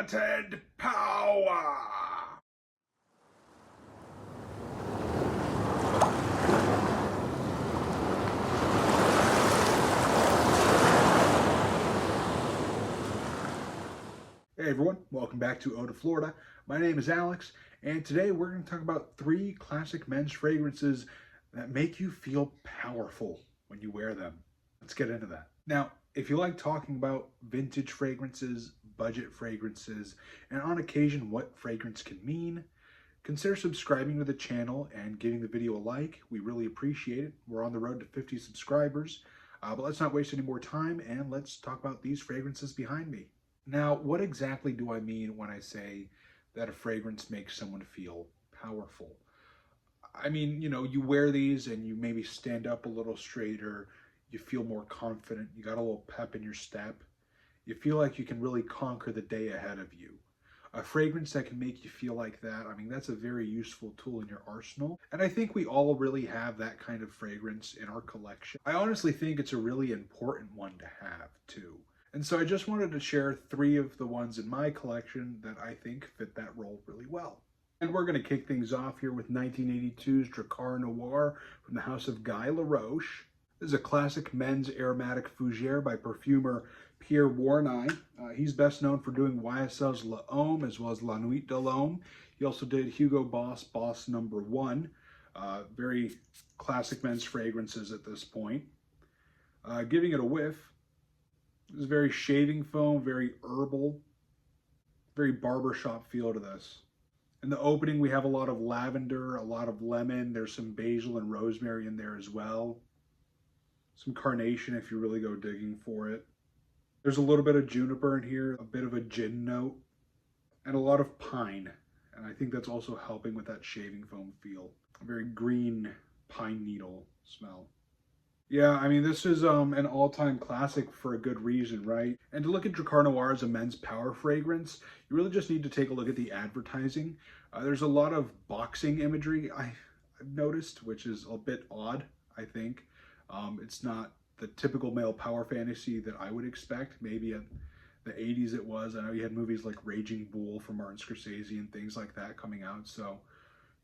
unlimited power. Hey everyone, welcome back to Ode to Florida. My name is Alex, and today we're going to talk about 3 classic men's fragrances that make you feel powerful when you wear them. Let's get into that. Now, if you like talking about vintage fragrances, budget fragrances, and on occasion what fragrance can mean, consider subscribing to the channel and giving the video a like. We really appreciate it. We're on the road to 50 subscribers, but let's not waste any more time and let's talk about these fragrances behind me. Now, what exactly do I mean when I say that a fragrance makes someone feel powerful? I mean, you wear these and you maybe stand up a little straighter, you feel more confident, you got a little pep in your step, you feel like you can really conquer the day ahead of you. A fragrance that can make you feel like that, I mean, that's a very useful tool in your arsenal. And I think we all really have that kind of fragrance in our collection. I honestly think it's a really important one to have, too. And so I just wanted to share 3 of the ones in my collection that I think fit that role really well. And we're going to kick things off here with 1982's Drakkar Noir from the house of Guy Laroche. This is a classic men's aromatic fougere by perfumer Pierre Warnay. He's best known for doing YSL's Homme as well as La Nuit de l'Homme. He also did Hugo Boss Boss No. 1. Very classic men's fragrances at this point. Giving it a whiff. This is very shaving foam, very herbal, very barbershop feel to this. In the opening, we have a lot of lavender, a lot of lemon. There's some basil and rosemary in there as well. Some carnation if you really go digging for it. There's a little bit of juniper in here, a bit of a gin note, and a lot of pine. And I think that's also helping with that shaving foam feel. A very green pine needle smell. Yeah, I mean, this is an all-time classic for a good reason, right? And to look at Drakkar Noir as a men's power fragrance, you really just need to take a look at the advertising. There's a lot of boxing imagery I've noticed, which is a bit odd, I think. It's not the typical male power fantasy that I would expect. Maybe in the 80s it was. I know you had movies like Raging Bull from Martin Scorsese and things like that coming out, so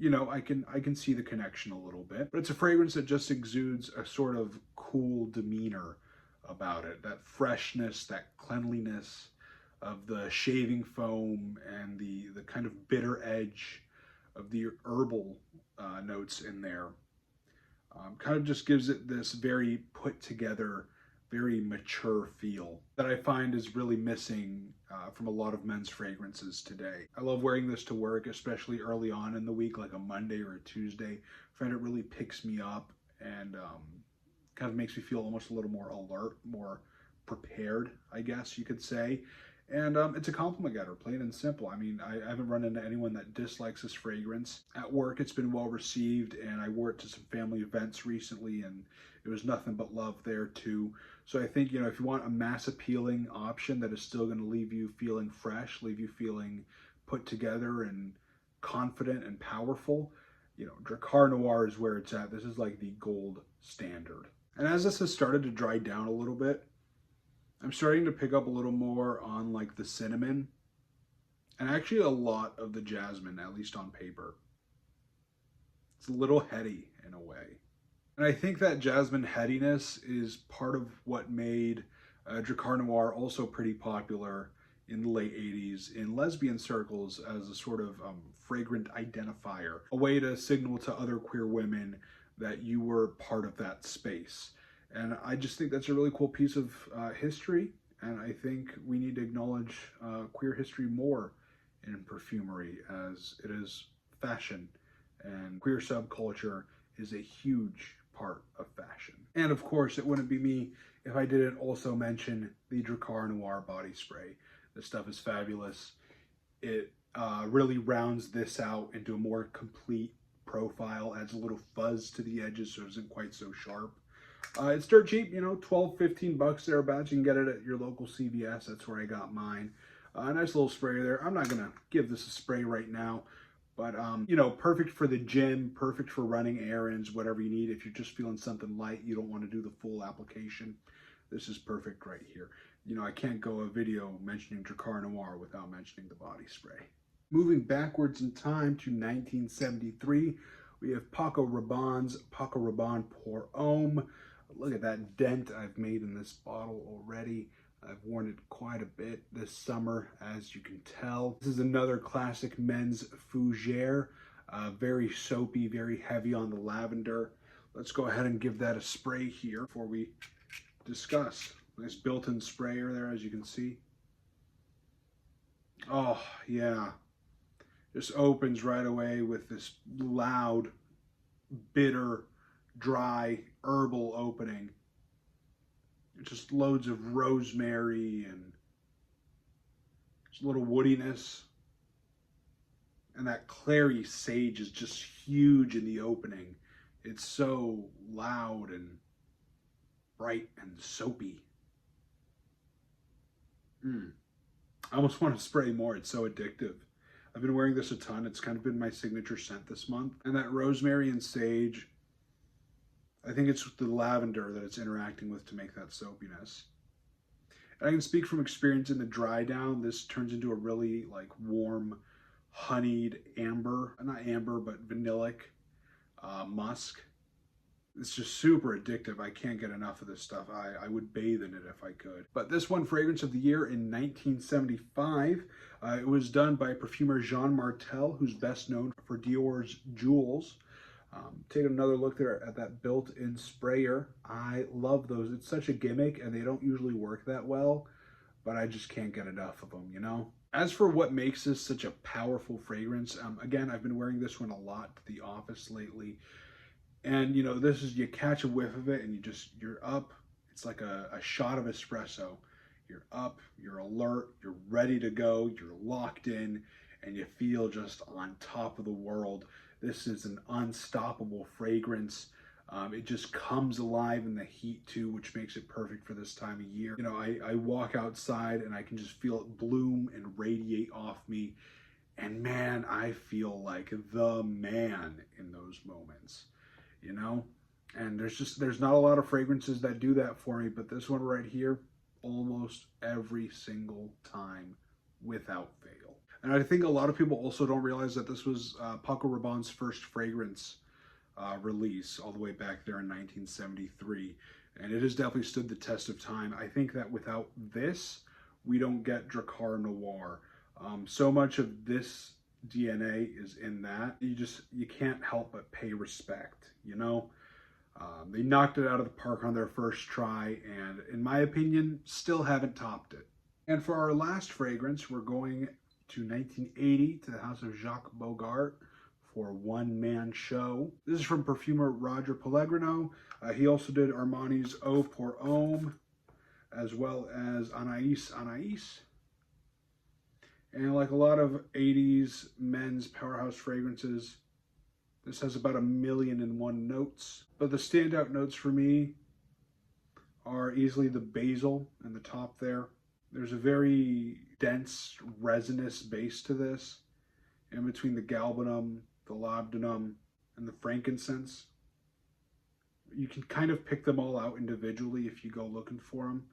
I can see the connection a little bit. But it's a fragrance that just exudes a sort of cool demeanor about it. That freshness, that cleanliness of the shaving foam and the kind of bitter edge of the herbal notes in there. Kind of just gives it this very put together, very mature feel that I find is really missing from a lot of men's fragrances today. I love wearing this to work, especially early on in the week, like a Monday or a Tuesday. I find it really picks me up and kind of makes me feel almost a little more alert, more prepared, I guess you could say. And it's a compliment getter, plain and simple. I mean, I haven't run into anyone that dislikes this fragrance. At work, it's been well received, and I wore it to some family events recently, and it was nothing but love there too. So I think, if you want a mass appealing option that is still going to leave you feeling fresh, leave you feeling put together and confident and powerful, Drakkar Noir is where it's at. This is like the gold standard. And as this has started to dry down a little bit, I'm starting to pick up a little more on like the cinnamon and actually a lot of the jasmine, at least on paper. It's a little heady in a way. And I think that jasmine headiness is part of what made Drakkar Noir also pretty popular in the late 80s in lesbian circles as a sort of fragrant identifier, a way to signal to other queer women that you were part of that space. And I just think that's a really cool piece of history, and I think we need to acknowledge queer history more in perfumery, as it is fashion, and queer subculture is a huge part of fashion. And of course, it wouldn't be me if I didn't also mention the Drakkar Noir body spray. This stuff is fabulous. It really rounds this out into a more complete profile, adds a little fuzz to the edges so it isn't quite so sharp. It's dirt cheap, $12-15 thereabouts. You can get it at your local CVS. That's where I got mine. A nice little spray there. I'm not going to give this a spray right now, but, perfect for the gym, perfect for running errands, whatever you need. If you're just feeling something light, you don't want to do the full application, this is perfect right here. you know, I can't go a video mentioning Drakkar Noir without mentioning the body spray. Moving backwards in time to 1973, we have Paco Rabanne Pour Homme. Look at that dent I've made in this bottle already. I've worn it quite a bit this summer, as you can tell. This is another classic men's fougere. Very soapy, very heavy on the lavender. Let's go ahead and give that a spray here before we discuss. Nice built-in sprayer there, as you can see. Oh, yeah. Just opens right away with this loud, bitter, dry, herbal opening. Just loads of rosemary and just a little woodiness. And that clary sage is just huge in the opening. It's so loud and bright and soapy. I almost want to spray more. It's so addictive. I've been wearing this a ton. It's kind of been my signature scent this month. And that rosemary and sage, I think it's the lavender that it's interacting with to make that soapiness. And I can speak from experience in the dry down. This turns into a really like warm, honeyed amber, not amber, but vanillic musk. It's just super addictive. I can't get enough of this stuff. I would bathe in it if I could. But this won Fragrance of the Year in 1975. It was done by perfumer Jean Martel, who's best known for Dior's Jewels. Take another look there at that built-in sprayer. I love those. It's such a gimmick, and they don't usually work that well, but I just can't get enough of them, you know? As for what makes this such a powerful fragrance, again, I've been wearing this one a lot to the office lately. And, you know, this is, you catch a whiff of it and you're up. It's like a shot of espresso. You're up, you're alert, you're ready to go, you're locked in, and you feel just on top of the world. This is an unstoppable fragrance. It just comes alive in the heat too, which makes it perfect for this time of year. You know, I walk outside and I can just feel it bloom and radiate off me. And man, I feel like the man in those moments. You know, and there's not a lot of fragrances that do that for me, but this one right here, almost every single time without fail. And I think a lot of people also don't realize that this was Paco Rabanne's first fragrance release all the way back there in 1973, and it has definitely stood the test of time. I think that without this, we don't get Drakkar Noir. So much of this DNA is in that. You can't help but pay respect, you know? They knocked it out of the park on their first try, and in my opinion, still haven't topped it. And for our last fragrance, we're going to 1980 to the house of Jacques Bogart for One Man Show. This is from perfumer Roger Pellegrino. He also did Armani's Eau pour Homme, as well as Anais Anais. And like a lot of 80s men's powerhouse fragrances, this has about 1,000,001 notes. But the standout notes for me are easily the basil in the top there. There's a very dense resinous base to this, in between the galbanum, the labdanum, and the frankincense. You can kind of pick them all out individually if you go looking for them.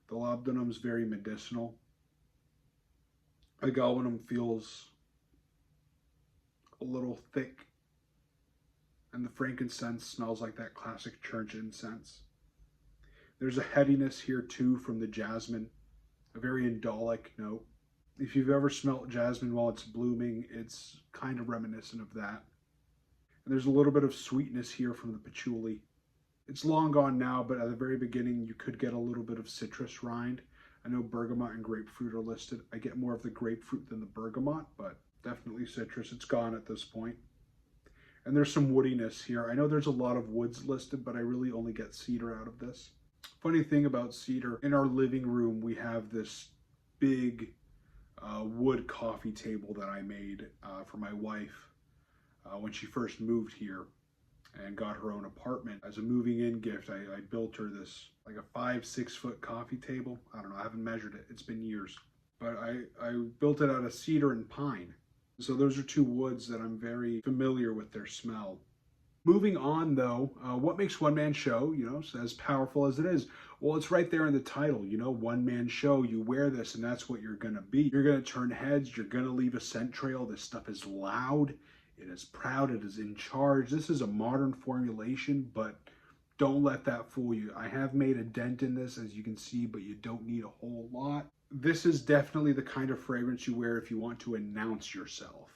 The labdanum is very medicinal. The galbanum feels a little thick, and the frankincense smells like that classic church incense. There's a headiness here too from the jasmine, a very indolic note. If you've ever smelt jasmine while it's blooming, it's kind of reminiscent of that. And there's a little bit of sweetness here from the patchouli. It's long gone now, but at the very beginning you could get a little bit of citrus rind. I know bergamot and grapefruit are listed. I get more of the grapefruit than the bergamot, but definitely citrus. It's gone at this point. And there's some woodiness here. I know there's a lot of woods listed, but I really only get cedar out of this. Funny thing about cedar, in our living room, we have this big wood coffee table that I made for my wife when she first moved here and got her own apartment. As a moving in gift, I built her this like a 5-6 foot coffee table. I don't know, I haven't measured it. It's been years. But I built it out of cedar and pine. So those are two woods that I'm very familiar with their smell. Moving on though, what makes one man show, as powerful as it is? Well, it's right there in the title, one man show. You wear this and that's what you're gonna be. You're gonna turn heads, you're gonna leave a scent trail. This stuff is loud, it is proud, it is in charge. This is a modern formulation, but don't let that fool you. I have made a dent in this, as you can see, but you don't need a whole lot. This is definitely the kind of fragrance you wear if you want to announce yourself.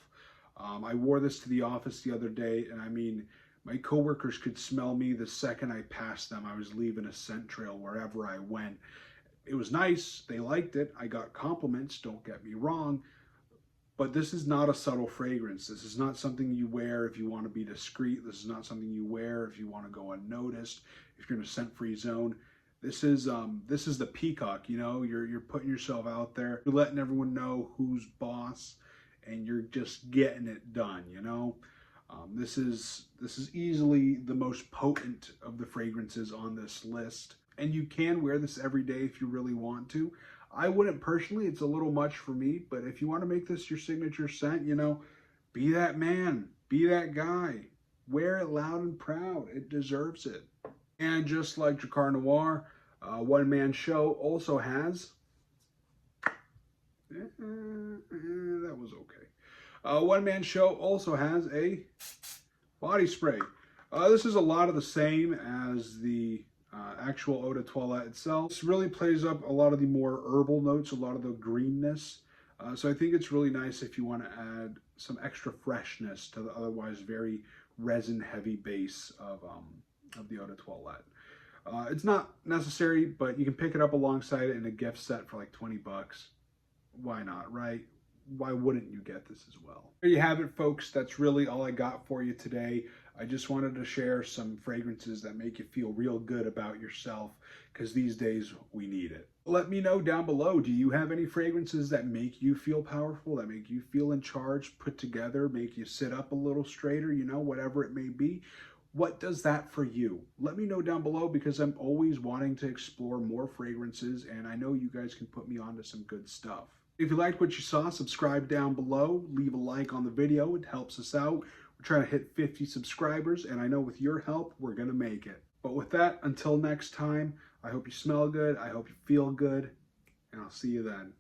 I wore this to the office the other day, and I mean, my coworkers could smell me the second I passed them. I was leaving a scent trail wherever I went. It was nice. They liked it. I got compliments, don't get me wrong. But this is not a subtle fragrance. This is not something you wear if you want to be discreet. This is not something you wear if you want to go unnoticed, if you're in a scent-free zone. This is the peacock, you're putting yourself out there. You're letting everyone know who's boss, and you're just getting it done, This is easily the most potent of the fragrances on this list. And you can wear this every day if you really want to. I wouldn't personally, it's a little much for me, but if you want to make this your signature scent, be that man, be that guy. Wear it loud and proud. It deserves it. And just like Drakkar Noir, One Man Show also has, that was okay. One Man Show also has a body spray. This is a lot of the same as the actual eau de toilette itself. This really plays up a lot of the more herbal notes, a lot of the greenness. So I think it's really nice if you want to add some extra freshness to the otherwise very resin heavy base of the eau de toilette. It's not necessary, but you can pick it up alongside it in a gift set for like 20 bucks. Why not, right? Why wouldn't you get this as well? There you have it, folks. That's really all I got for you today. I just wanted to share some fragrances that make you feel real good about yourself, because these days we need it. Let me know down below, do you have any fragrances that make you feel powerful, that make you feel in charge, put together, make you sit up a little straighter, whatever it may be? What does that for you? Let me know down below, because I'm always wanting to explore more fragrances, and I know you guys can put me onto some good stuff. If you liked what you saw, subscribe down below, leave a like on the video, it helps us out. We're trying to hit 50 subscribers, and I know with your help, we're gonna make it. But with that, until next time, I hope you smell good, I hope you feel good, and I'll see you then.